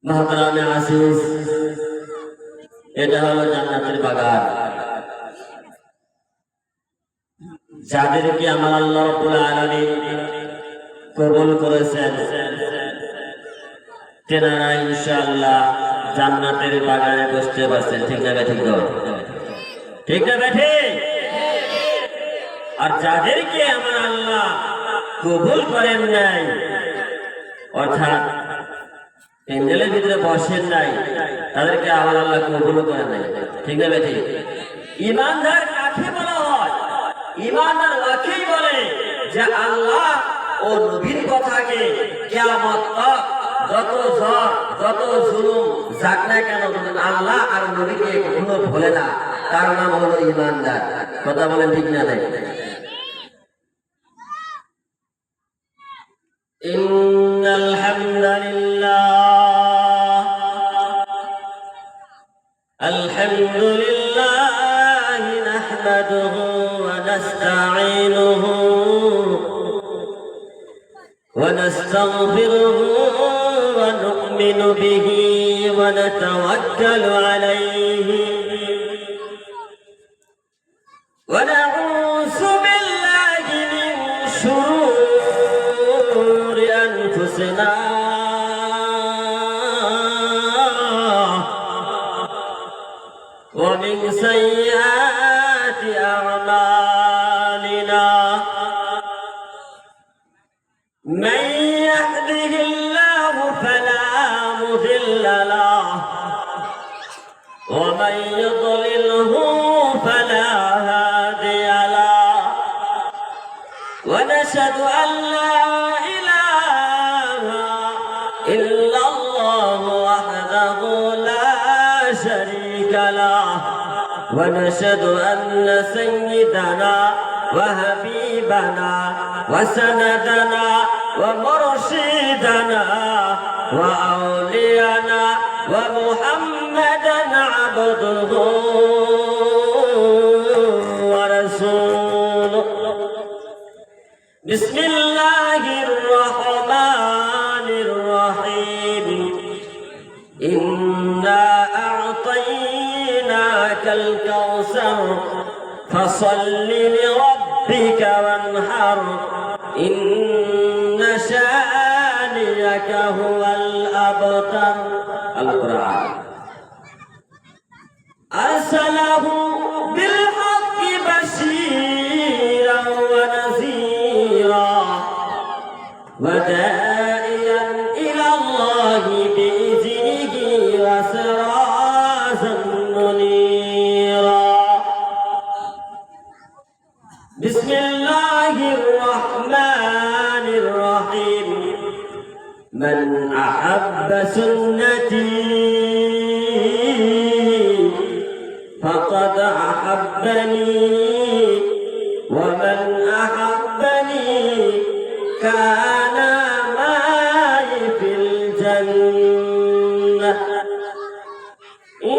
মহতরামে আসিস, এটা হলো জান্নাতের বাগান। যাদেরকে আমার আল্লাহ রাব্বুল আলামিন কবুল করেছেন, তেনারা ইনশাআল্লাহ জান্নাতের বাগানে বসতে পারছেন। ঠিক না ঠিক না? ঠিক না বেঠে? আর যাদেরকে আমার আল্লাহ কবুল করেন নাই, অর্থাৎ প্যান্ডেলের ভিতরে বসেন নাই, তাদেরকে আমার আল্লাহ কবুল করেন নাই। ঠিক না বেঠে? ঈমানদার কাকে বলা হয়? ঈমানদার ওয়াকেই বলে যে আল্লাহ ও নবীর কথাকে কিয়ামত তক যত ঝড় যত জুলুম যাক না কেন আল্লাহ আর নবীকে কখনো ভোলে না, তার নাম হলো ঈমানদার। কথা বলেন ঠিক না? নাই ইন্নাল হামদুলিল্লাহ আলহামদুলিল্লাহ নাহমাদুহু ওয়া নাস্তাঈনুহু ওয়া নাস্তাগফিরুহু ওয়া নু'মিনু বিহি ওয়া নাতাওয়াক্কালু আলাইহি ওয়া নাউযু বিল্লাহি মিন শুরুরি আনফুসিনা ومن سيئات أعمالنا من يهده الله فلا مضل له ومن يضلله فلا هادي له ونشهد أن لا إله إلا الله وحده لا شريك له ونشهد أن سيدنا وحبيبنا وسندنا ومرشدنا وأولينا ومحمدا عبده ورسوله بسم الله الرحمن الرحيم إنا أعطيناك الكوثر فصل لربك وانحر إن شانئك هو الأبتر. القرآن أرسله بالحق بشيرا ونذيرا وداعيا إلى الله بإذنه وسراجا منيرا. بسم الله الرحمن الرحيم من أحب سنتي فقد أحبني ومن أحبني كان معي في الجنة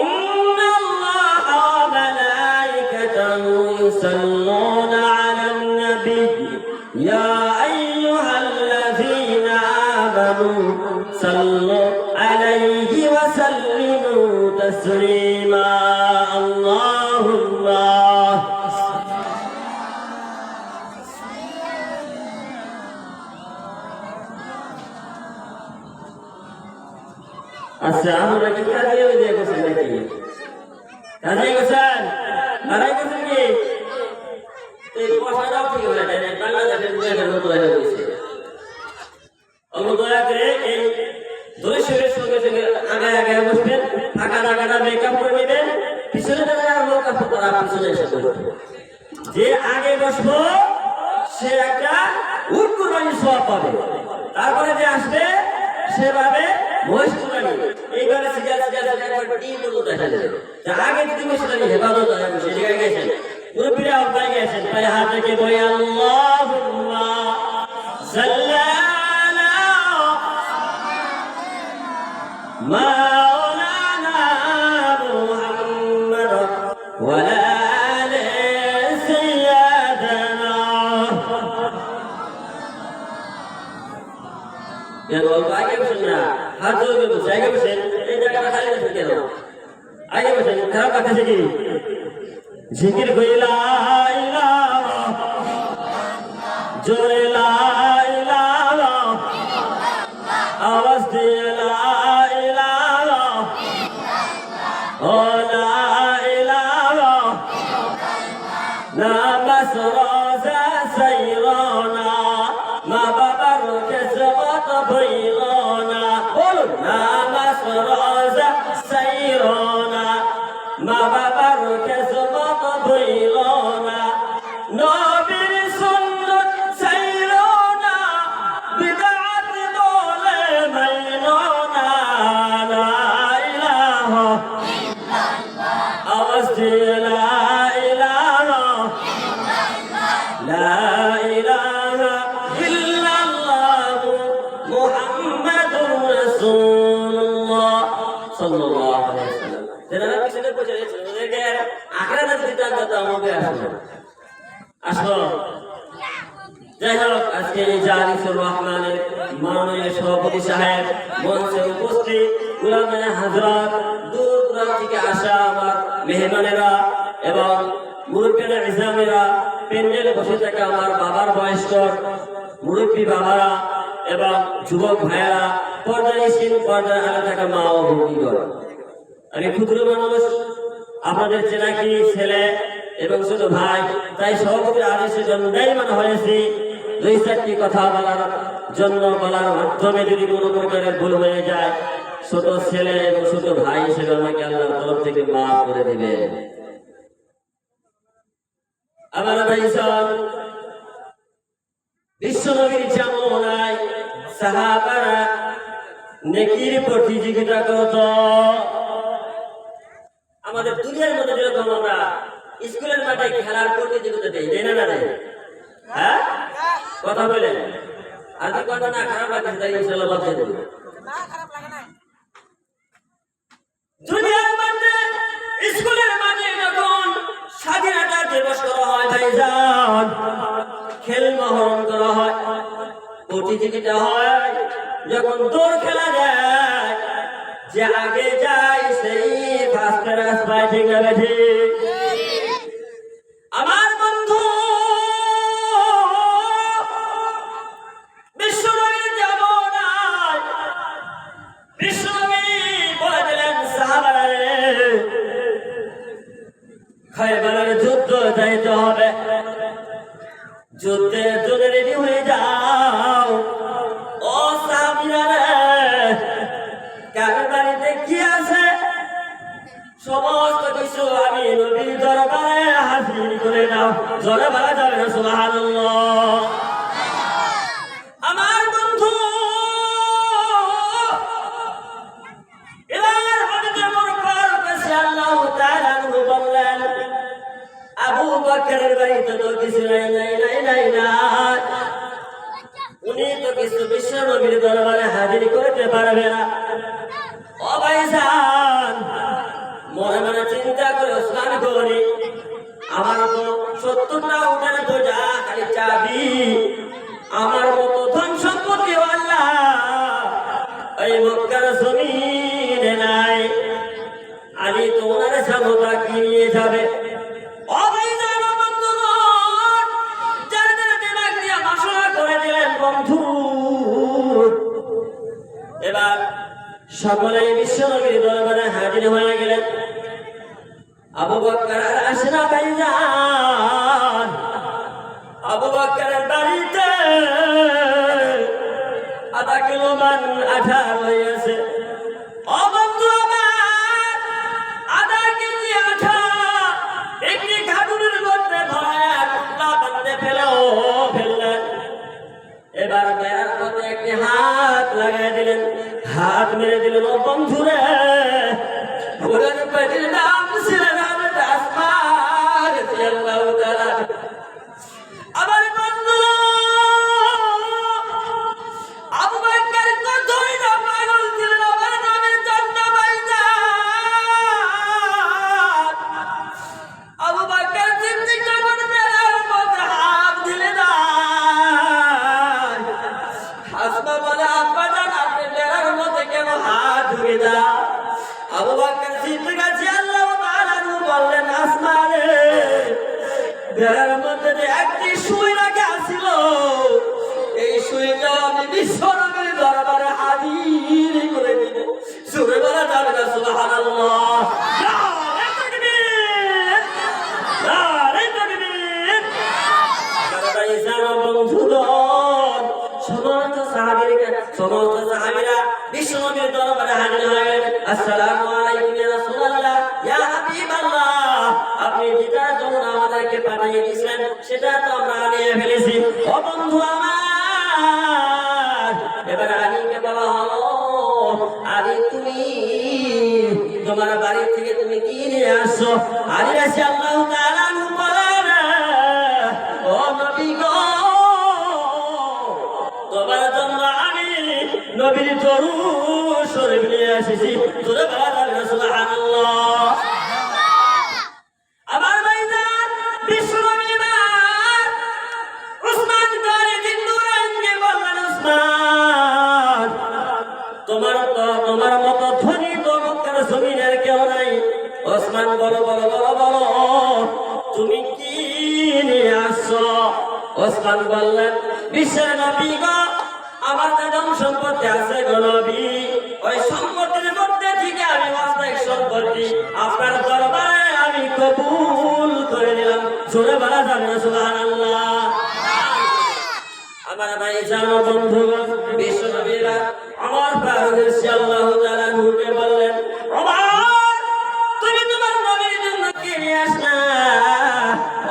إن الله وملائكته يصلون على النبي يا أيها الذين آمنوا صلوا عليه وسلموا تسليما. اللهم আচ্ছা, আমরা কি কাজে দিয়ে করছেন নাকি? কাজে করছেন? নারাই করছেন কি? এই পয়সাটাও ঠিক হয়ে যায় না, বাংলাদেশের মেয়েদের মতো হয়ে গেছে। দয়া করে এই দৈশবের সঙ্গে সঙ্গে আগে আগে বসবেন, ফাঁকা টাকাটা মেকআপ করে নেবেন, পিছনে যারা লোক আছে তারা পিছনে এসে বসবে। যে আগে বসবো সে একটা উট কুরবানি সওয়াব পাবে, তারপরে যে আসবে সেভাবে মহিষ কুরবানি। এইভাবে সিরিয়াল একবার টি বলতে দেখা যাবে যে আগে যদি মহিষটাকে হেফাজত হয়, সে জায়গায় গেছেন মুরব্বীরা অব্বাই গেছেন, তাই হাত রেখে বলি আল্লাহুম্মা সাল্লি আলা মাওলানা মুহাম্মদ ওয়া আলা আলি সাইয়্যিদানা অল্প আগে বসেন না, হাত জোরে বসে আগে বসেন, এই জায়গাটা খালি বসেন কেন? আগে বসেন, খারাপ লাগতেছে কি? জিকির করি লা ইলাহা, জোরে লা ইলাহা, আওয়াজ দিয়ে লা ইলাহা, ও লা ইলাহা, নামাজ রোজা সাইরানা, মা বাবার খেদমত ভুইলনা, বলুন নামাজ রোজা সাইরানা, মা বাবার খেদমত ভুইলনা, নবীর সুন্নাত সাইরানা, বিদআত বলে মাইলনা, লা ইলাহা ইল্লাল্লাহ, আওয়াজ দিয়ে লা ইলাহা, লা ইলাহা ইল্লাল্লাহ, মুহাম্মাদুর রাসূলুল্লাহ সাল্লাল্লাহু আলাইহি ওয়াসাল্লাম। যারা পিছনে বসে রয়েছে ওদেরকে আখিরাতের সিদ্ধান্ত আমাকে আসো। যাই হোক, আজকে এই জালিসুর রহমানের মাননীয় সভাপতি সাহেব, মঞ্চে উপস্থিত উলামায়ে হাজরাত, দূর দূরান্ত থেকে আসা আমার মেহমানেরা এবং মুরব্বিয়ানে ইসলামেরা, প্যান্ডেলে বসে থাকা আমার বাবার বয়স্ক মুরব্বী বাবারা এবং যুবক ভাইয়েরা, পর্দানিসীন পর্দার আড়ালে থাকা মা ও ভগ্নীগণ, আমি ক্ষুদ্র মানুষ, আপনাদের চেনাকি ছেলে এবং ছোট ভাই, তাই সভাপতির আদেশে জন্মায়মান হয়েছি। দুই চারটি কথা বলার জন্য, বলার মাধ্যমে যদি কোনো প্রকারের ভুল হয়ে যায়, ছোট ছেলে এবং ছোট ভাই হিসেবে আমাকে আল্লাহর তরফ থেকে মাফ করে দিবে। আমার ভাইজান, বিশ্বনবীর জামানায় সাহাবারা নেকির প্রতিযোগিতা করত। আমাদের দুনিয়ার মধ্যে যেরকম আমরা স্কুলের মাঠে খেলার প্রতিযোগিতা দেই, তাই না? হ্যাঁ, কথা বলেন। আর কি কথা না খারাপ লাগছে, তাই ইনশাআল্লাহ বাদ দেব না, খারাপ লাগে না। দুনিয়ার মধ্যে স্কুলের মাঠে যখন স্বাধীনতা দিবস করা হয় ভাইজান, খেল মহরণ করা হয়, প্রতিযোগিতা হয়, যখন দৌড় খেলা যায়, যে আগে যায় সেই ফার্স্ট প্রাইজ পায়, ঠিক না ঠিক? আমার বন্ধু বিশ্বনবীর জামানায় বিশ্বনবী বলে দিলেন সাহাবারা রে, খায়বারের যুদ্ধ যাইতে হবে, যুদ্ধের জন্য রেডি হয়ে যাও। ও সাহাবীরা রে, কার বাড়িতে কি আছে সমস্ত কিছু আমি নবীর দরবারে হাজির করে দাও। জোরে বলা যাবে না সুবহানাল্লাহ? আমার বন্ধু এবার হযরত ওমর ফারুক রাদিয়াল্লাহু তাআলা বললেন, আবু বকরের বাড়িতে তো কিছু নাই, উনি তো কিছু বিশ্ব নবীর দরবারে হাজির করতে পারবে না। ও ভাইজান, মনে মনে চিন্তা করে স্নান করি, আমার তো 70টা উঠের বোঝা খালি চাবি, আমার মতো ধন সম্পত্তি আল্লাহ এই মক্কার জমিনে নাই, আমি তো ওনার ক্ষমতা কি নিয়ে যাবে? ও ভাইজান, বন্ধুগণ, যারা যারা দিমাগ দিয়ে মশলা করে দিলেন বন্ধু। এবার সকলে বিশ্বনবীর দরবারে হাজির হয়ে গেলেন। আবু বকর আর আসে না ভাইজান, আবু বকরের বাড়িতে আধা কিলো মান আঠা রয়েছে। ও বন্ধু আমার, আধা কেজি আঠা একটি ঘাটুরের মধ্যে ভরা কুল্লা বাঁধতে ফেললেন। এবার বেড়ার মধ্যে একটি হাত লাগাই দিলেন, হাত মেরে দিলেন। ও বন্ধুরে, পুরান পেটের নাম ছিলেন আসমান রাদিয়াল্লাহু তাআলা। আমার বন্ধু আবু বকর কতই না পাগল ছিলেন আমার নামের জন্য ভাইজান। আবু বকর সিদ্দিক যখন বেড়ার মধ্যে হাত দিলেন, তো বলে আব্বা জান আপনি বেড়ার মধ্যে কেন হাত ঢুকে দাও? আবু বকর সিদ্দিক রাদিয়াল্লাহু তাআলা বললেন আসমা রে, বেড়ার মধ্যে যে একটি সুই রাখা ছিল, এই সুইটা আমি বিশ্বনবীর দরবারে হাজির করে দিব। সুরে বলা যাবে না সুবহানাল্লাহ। নারে তাকবীর, নারে তাকবীর। আমার ইসলাম বন্ধুগণ, সমস্ত সাহাবীরা বিশ্বনবীর দরবারে হাজির হয়ে গেলেন। আসসালামু আলাইকুম ইয়া রাসূলুল্লাহ, ইয়া হাবিবাল্লাহ, আপনি যেটার জন্য আমাদেরকে পাঠিয়ে দিয়েছেন সেটা তো আমরা নিয়ে ফেলেছি। ও বন্ধু আমার, এবার আলীকে বলা হলো, আলী তুমি তোমার বাড়ি থেকে তুমি কি নিয়ে আসছো? আলী রাদিয়াল্লাহু তাআলা বলেন, ও নবী গো, তোমার জন্য আমি নবীর দরুদ শরীফ নিয়ে এসেছি। তোরা বলেন সুবহানাল্লাহ। আমার ভাইজান বিশ্বনবী উসমান গনি জিন্নুরাইনকে বললেন, উসমান, তোমার মতো ধনী তো মক্কার জমিনের কেউ নাই। ওসমান বলো বলো বলো বলো, তুমি কি নিয়ে আসছো? ওসমান বললেন, বিশ্বের নবী গো, আমার যে ধন সম্পত্তি আছে গো নবী, ওই সম্পত্তির মধ্যে থেকে আমি বাস্তবিক সম্পত্তি আপনার দরবারে আমি কবুল করে নিলাম। জোরে বলা যাবে না সুবহানাল্লাহ। আমার ভাই জানো বন্ধুগণ, বিশ্ব নবীরা আমার ফারুক আল্লাহু তাআলা নূরকে বললেন, ওমর তুমি তোমার নবীর জন্য কি নিয়ে আসলা?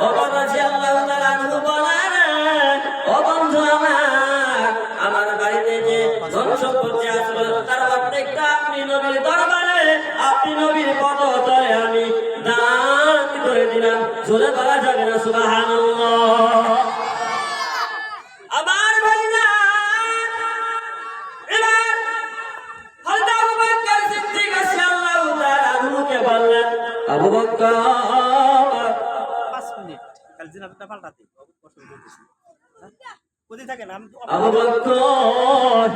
ওমর রাদিয়াল্লাহু তাআলা নূর বলেন, ও বন্ধু আমার বাড়িতে যে ধন সম্পত্তি আছে তার প্রত্যেকটা আপনি নবীর দরবারে, আপনি নবীর পদতলে আমি দান করে দিলাম। জোরে বলা যাবে না সুবহানাল্লাহ। আমার ভাইজান, এবার হযরত আবু বকর সিদ্দিক রাদিয়াল্লাহু তাআলা আনহুকে বললেন, আবু বকর 5 মিনিট কাল জিনাবটা পাল্টাতে কোথায় থাকেন? আবু বকর,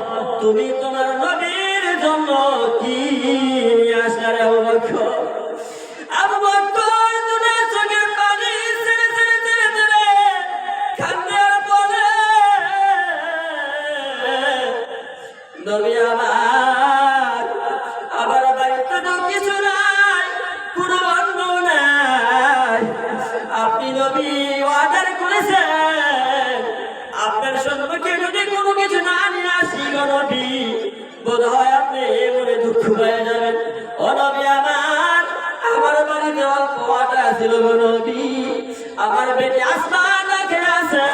তুমি তোমার নবীর জন্য কি নিয়ে আসলে? আবু বকর, আবু বকর দুনিয়া চোখের পানি ছেড়ে ছেড়ে ছেড়ে ছেড়ে কান্না পড়ে, নবী আমার বাড়িতে তো কিছু নাই, কোনো অন্ন নাই, আপনি নবী অর্ডার করেছেন, আপনার সম্পর্কে যদি কোনো কিছু না নিয়ে আসি গো নবী, বোধ হয় আপনি মনে দুঃখ পেয়ে যাবেন। ও নবী আমার বাড়িতে অল্প আটা ছিল গো নবী, আমার পেটে আসমান রাখে আছে,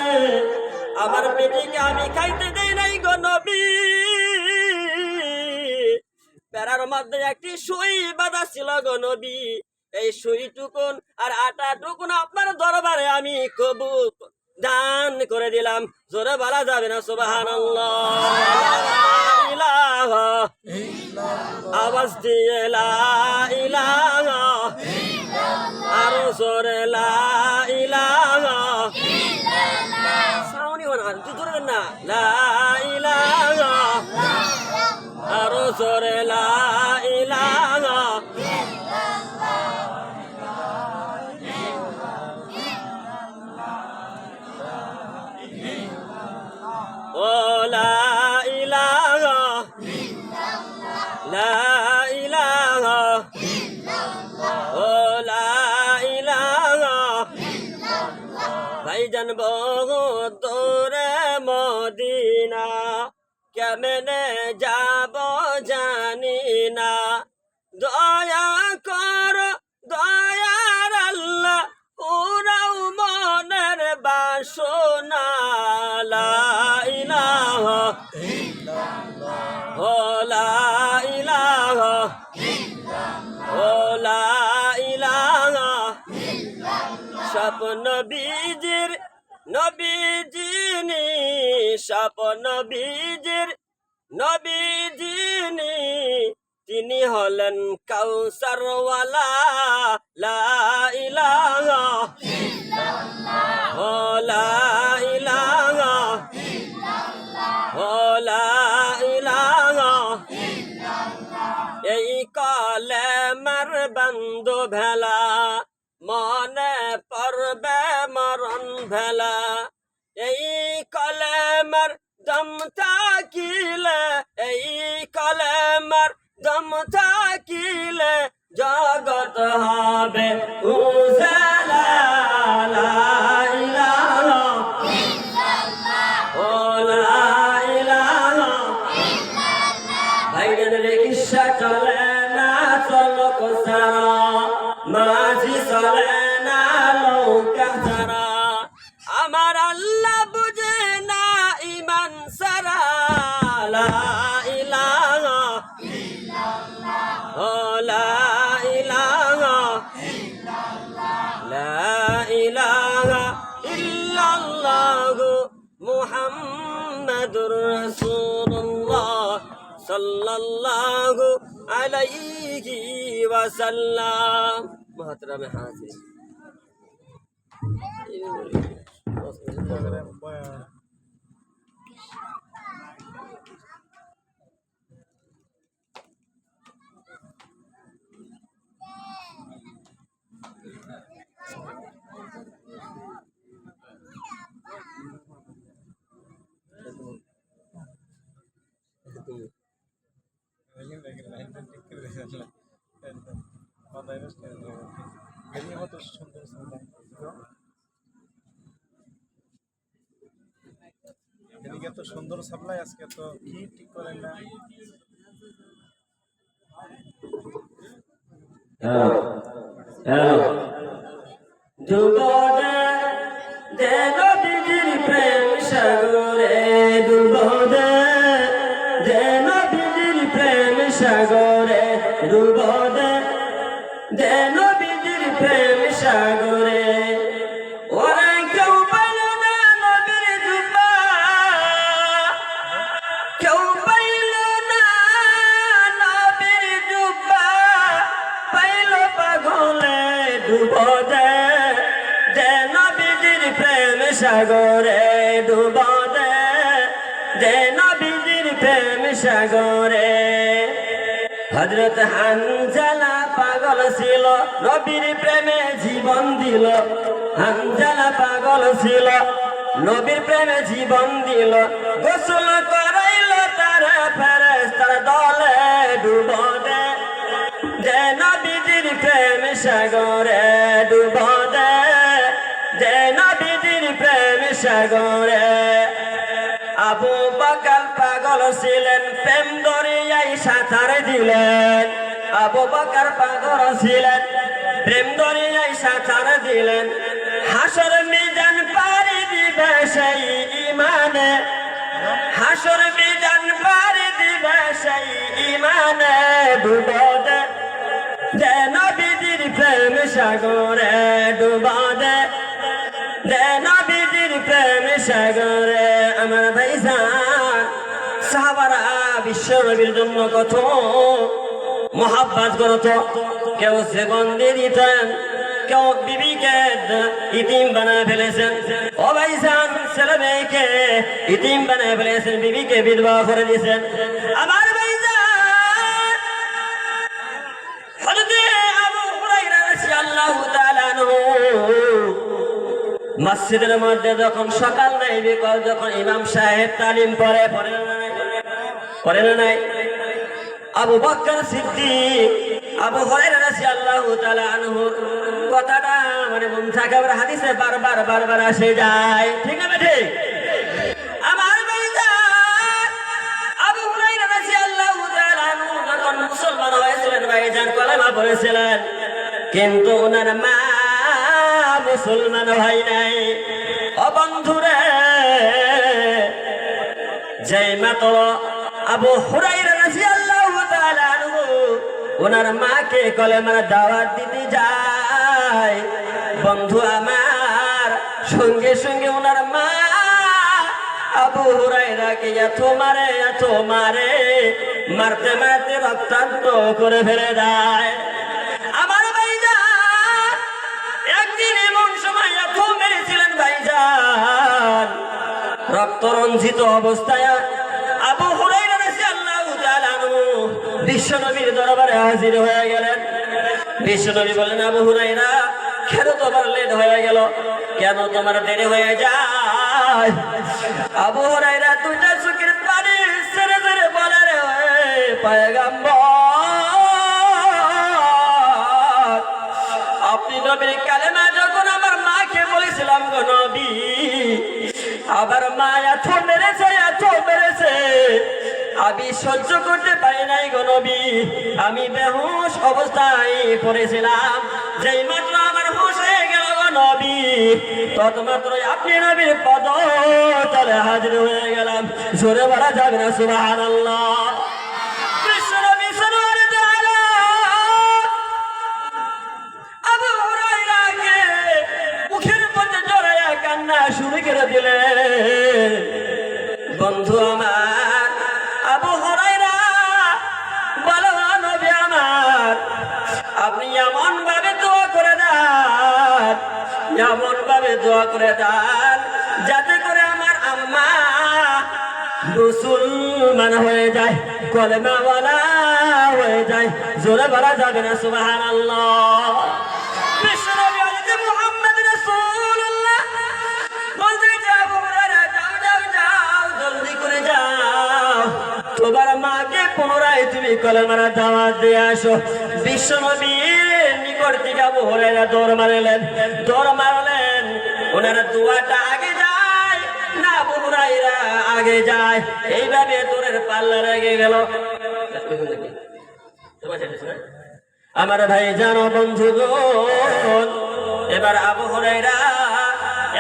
আমার পেটেকে আমি খাইতে দেই নাই গো নবী। পেরার মধ্যে একটি সুই বাঁধা ছিল গো নবী, এই সুই টুকুন আর আটা টুকুন আপনার দরবারে আমি কবুল দান করে দিলাম। জোরে বলা যাবে না সুবহানাল্লাহ। ইলাহা আওয়াজ দিয়ে লা ইলাহা, আরো জোরে লা ইলাহা, সাউন্ড হয় না, তুই জোরে না, লা ইলাহা, আরো জোরে লা ইলাহা। ও লা ইলাহা, লা ইলাহা, ও লা ইলাহা। ভাইজান বহুত দূরে মদিনা, কেমনে যাব জানি না, দয়া কর দয়ার আল্লাহ, উড়াও মনের বাসনা। লা ইলাহা, ও লা ইলাহা, ও লা ইলাহা। স্বপ্ন বীজির নবীজিনি, স্বপ্ন বীজির নবীজিনি, তিনি হলেন কাউসারওয়ালা। লা ইলাহা, ও লা ইলাহা, ও লা কান্দ ভেলা মনে পড়বে মরণ ভেলা এই কলেমার দম থাকিলে এই কলেমার দম থাকিলে জগৎ হবে উজালা লা ইলাহা ও লা ইলাহা ভাইজান রিকশা চলে না চলক সারা মাঝি চলে না নৌকা সারা আমার আল্লাহ বুঝে না ইমান সারা লা ইলাহা ও লা ইলাহা লা ইলাহা ইল্লাল্লাহু মুহাম্মাদুর রাসূলুল্লাহ সাল্লাল্লাহু আলাইহি ওয়াসাল্লাম। মুহতারাম হাজির এত সুন্দর সাপ্লাই আজকে তো কি ঠিক করেন না ডুবদে দেব বিজির প্রেম সাগরে ডুবদে দেব বিজির প্রেম সাগরে ডুবদে দেব বিজির প্রেম সাগরে ওরে কেউ পাইল না নবীর জুব্বা কেউ পাইল না নবীর জুব্বা পাইল পাগলে ডুবদে দেব বিজির প্রেম সাগরে ডুবদে দেব বিজির প্রেম সাগরে হযরত হানজালা পাগল ছিল নবীর প্রেমে জীবন দিল হানজালা পাগল ছিল নবীর প্রেমে জীবন দিল গোসল করাইল তারা ফেরেশতার দলে ডুবদে যে নবীর প্রেম সাগরে ডুবদে যে নবীর প্রেম সাগরে আবু বকর পাগল ছিলেন প্রেম দরিয়ায় সাঁতার দিলেন আবু বকর পাগল ছিলেন প্রেম দরিয়ায় সাঁতার দিলেন হাসর মিজান পারি দিবে সেই ইমানে হাসর মিজান পারি দিবে সেই ইমানে ডুবদে যে নবীর প্রেম সাগরে ডুবদে যে নবীর প্রেম সাগরে আমার ভাইজান সাহাবারা বিশ্ব নবীর জন্য কত মহাব্বত করত কেউ জীবন দিয়ে দিতেন কেউ বিবিকে ইতিম বানায় ফেলেছেন ও ভাইজান ছেলে মেয়েকে ইতিম বানায় ফেলেছেন বিবিকে বিধবা করে দিয়েছেন আমার ভাইজান হযরত আবু হুরায়রা রাদিয়াল্লাহু তাআলা আনহু মসজিদের মধ্যে যখন সকাল নাই বিকাল যখন ইমাম সাহেব তালিম পড়ে নাই আবু বকর সিদ্দিক আবু হুরায়রা রাদিয়াল্লাহু তাআলা আনহু কথাটা মানে মন থেকে হাদিসে বারবার আসে যায় ঠিক না ঠিক আমার ভাইজান আবু হুরায়রা রাদিয়াল্লাহু তাআলা আনহু যখন মুসলমান হয়েছিলেন ভাইজান কলেমা পড়েছিলেন কিন্তু ওনার মা মুসলমান হয় নাই ও বন্ধুরে যেই মাত্র আবু হুরায়রা রাদিয়াল্লাহু তাআলা আনহু ওনার মাকে কলেমার দাওয়াত দিতে যায় বন্ধু আমার সঙ্গে সঙ্গে ওনার মা আবু হুরায়রাকে এত মারে মারতে মারতে রক্তাক্ত করে ফেলে দেয় আমার ভাইজান একদিন এমন সময় এত মেরেছিলেন ভাইজান রক্ত রঞ্জিত অবস্থায় আবু হুরায়রা রাদিয়াল্লাহু তাআলা আনহু বিশ্ব নবীর দরবারে হাজির হয়ে গেলেন বিশ্বনবী বললেন, আবু হুরায়রা, কেন তোমার লেট হয়ে গেল, কেন তোমার দেরি হয়ে যায়? আবু হুরায়রা দুইটা চোখের পানি ছেড়ে ছেড়ে বলে, রে পয়গম্বর, আপনি নবীর কালেমা যখন আমার মাকে বলেছিলাম গো নবী, আবার মা এত মেরেছে, আমি সহ্য করতে পারি নাই গো নবী, আমি বেহুশ অবস্থায় পড়েছিলাম, যেই মাত্র আমার হুঁশ হয়ে গেল গো নবী, ততমাত্র আপনি নবীর পদ তলে হাজির হয়ে গেলাম। জোরে বলা যাবে না সুবহানাল্লাহ। বিশ্বনবী সাল্লাল্লাহু আলাইহি আবু হুরায়রাকে মুখের মধ্যে জড়াইয়া কান্না শুরু করে দিলেন। বন্ধু আমার আবু হুরায়রা, বলো নবী আমার, আপনি এমন ভাবে দোয়া করে দেন, যাতে করে আমার আম্মা মুসলমান হয়ে যায়, কলেমাওয়ালা হয়ে যায়। জোরে বলা যাবে না সুবহানাল্লাহ। বিশ্বনবী হযরত মুহাম্মদ রাসূলুল্লাহ বলতে, আবু হুরায়রা, যাও জলদি করে যাও, তোমার মাকে পুনরায় তুমি কলেমার দাওয়াত দিয়ে আসো। বিশ্বনবীর নিকট থেকে আবু হুরায়রা দৌড় মারলেন। ওনার দোয়াটা আগে যায় না আবু হুরায়রা আগে যায়, এইভাবে দৌড়ের পাল্লা লেগে গেল। আমার ভাই জানো বন্ধুগণ, এবার আবু হুরায়রা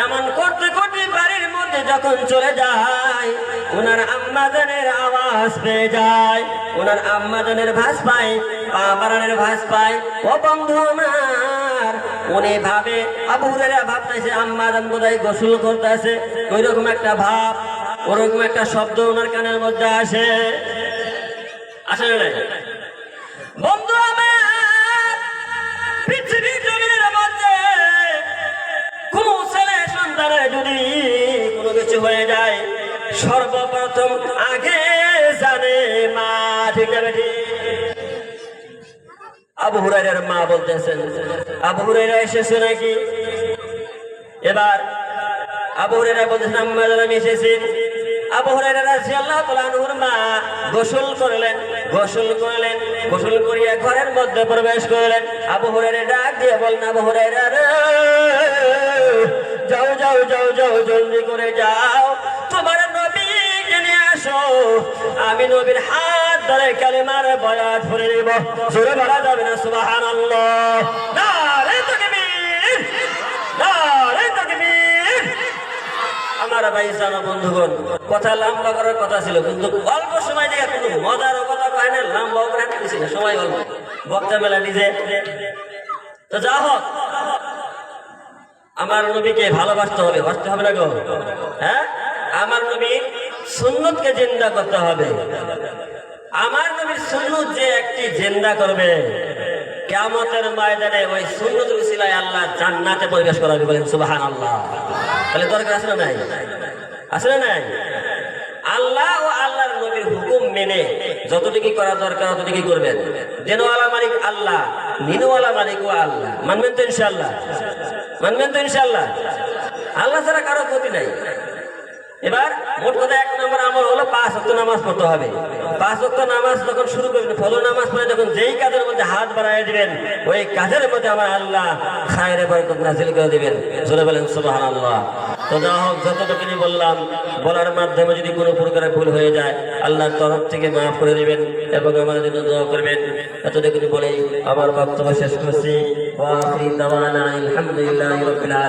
এমন করতে করতে বাড়ির মধ্যে যখন চলে যায়, ওনার আম্মাজানের আওয়াজ পেয়ে যায়, ওনার আম্মাজানের ভাস পায়, পা বাড়ানোর ভাস পায়। ও বন্ধু আমার, উনি ভাবে, আবু হুরায়রা ভাবতেছে আম্মাজান বোধহয় গোসল করতেছে, ওইরকম একটা ভাব, ওরকম একটা শব্দ ওনার কানের মধ্যে আসে না? বন্ধু আমার, পৃথিবীর জমিনের মধ্যে কোন ছেলে সন্তানের যদি কোনো কিছু হয়ে যায়, সর্বপ্রথম আগে জানে মা। ঠিক আছে? আবু হুরায়রার মা বলতেছেন, আবু হুরায়রা এসেছে নাকি? এবার আবু হুরায়রা বলতেছেন, আম্মা জান আমি এসেছি। আবু হুরায়রা রাদিয়াল্লাহু তাআলা আনহুর মা গোসল করিয়া ঘরের মধ্যে প্রবেশ করলেন। আবু হুরায়রা ডাক দিয়ে বলেন, আবু হুরায়রা রে, যাও জলদি করে যাও, তোমার নবীকে নিয়ে আসো, আমি নবীর হাত ধরে কালেমার বয়াত পড়ে দেব। জোরে বলা যাবে না সুবহানাল্লাহ। নারে তাকবীর, নারে তাকবীর। আমার ভাই জানো বন্ধুগণ, কথা লম্বা করার কথা ছিল, কিন্তু অল্প সময় দিয়ে কিন্তু মজার কথা কয় না, লম্বা করে কিছু না, সময় অল্প, বক্তা মেলা নিজে। তো যা হোক, আমার নবীকে ভালোবাসতে হবে না গো। হ্যাঁ, আমার নবীর সুন্নতকে জিন্দা করতে হবে। আমার নবীর সুন্নত যে একটি জিন্দা করবে, কিয়ামতের ময়দানে ওই সুন্নতের উসিলায় আল্লাহ জান্নাতে প্রবেশ করাবে। বলেন সুবহানাল্লাহ। তাহলে দরকার আছে না নাই? আছে না নাই? আল্লাহ ও আল্লাহর নবীর হুকুম মেনে যতটুকু করা দরকার ততটুকু করবেন। দেনওয়ালা মালিক আল্লাহ, নিনওয়ালা মালিক ও আল্লাহ। মানবেন তো ইনশাআল্লাহ? আল্লাহ ছাড়া কারো গতি নাই। এবার মোট কথা 1 নম্বর আমল হলো 5 ওয়াক্ত নামাজ পড়তে হবে। 5 ওয়াক্ত নামাজ যখন শুরু করবেন, ফজর নামাজ পড়ে যখন যেই কাজের মধ্যে হাত বাড়ায় দিবেন, ওই কাজের মধ্যে আমার আল্লাহ খায়রে বরকত নাযিল করে দিবেন। জোরে বলেন সুবহানাল্লাহ। তো যা হোক, যতটুকুনি বললাম, বলার মাধ্যমে যদি কোনো প্রকারের ভুল হয়ে যায়, আল্লাহর তরফ থেকে মাফ করে দিবেন এবং আমাদের জন্য দোয়া করবেন। এতটুকুনি বলেই আমার বক্তব্য শেষ করছি। ওয়া আখিরু দাওয়ানা আলহামদুলিল্লাহি রাব্বিল আলামিন।